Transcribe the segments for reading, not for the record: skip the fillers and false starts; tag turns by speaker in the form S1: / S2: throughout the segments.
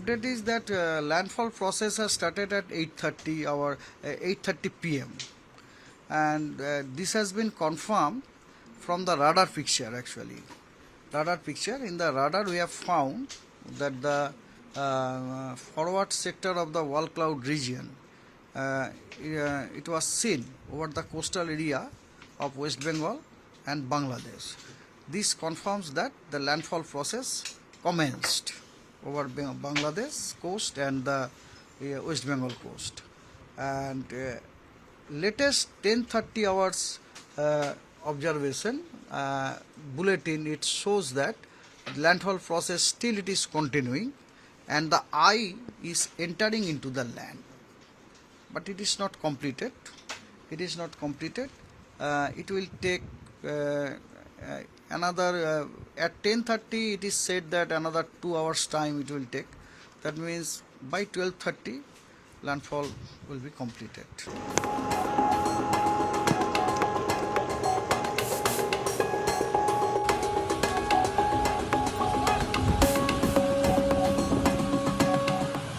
S1: update is that landfall process has started at 8:30 p.m. and this has been confirmed from the radar picture actually. Radar picture, in the radar we have found that the forward sector of the wall cloud region, it was seen over the coastal area of West Bengal and Bangladesh. This confirms that the landfall process commenced over Bangladesh coast and the West Bengal coast. And latest 10:30 hours observation bulletin, it shows that landfall process still it is continuing and the eye is entering into the land, but it is not completed. It is not completed. It will take another at 10:30 it is said that another 2 hours time it will take. That means by 12:30 landfall will be completed.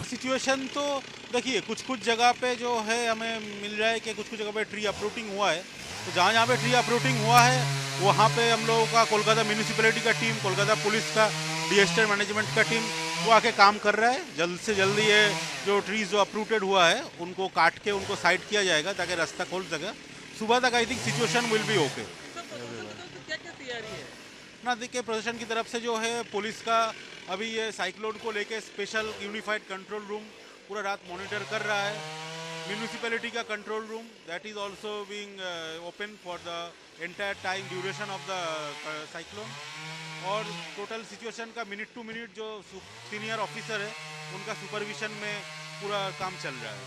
S2: Situation तो देखिए कुछ कुछ जगह पे जो है हमें मिल रहा है कि कुछ कुछ जगह पे ट्री अप्रूटिंग हुआ है, तो जहाँ जहाँ पे ट्री अप्रूटिंग हुआ है वहाँ पे हम लोगों का कोलकाता म्यूनिसिपैलिटी का टीम, कोलकाता पुलिस का डिजास्टर मैनेजमेंट का टीम वो आके काम कर रहा है। जल्द से जल्द ये जो ट्रीज जो अप्रूटेड हुआ है उनको काट के उनको साइड किया जाएगा ताकि रास्ता खोल सके। सुबह तक I think situation will be okay. ना देखिए प्रशासन की तरफ से जो है पुलिस का अभी ये साइक्लोन को लेके स्पेशल यूनिफाइड कंट्रोल रूम पूरा रात मॉनिटर कर रहा है। म्यूनिसिपैलिटी का control room that is also being open for the entire time duration of the cyclone. और टोटल सिचुएशन का मिनट टू मिनट जो सीनियर ऑफिसर है उनका सुपरविजन में पूरा काम चल रहा है।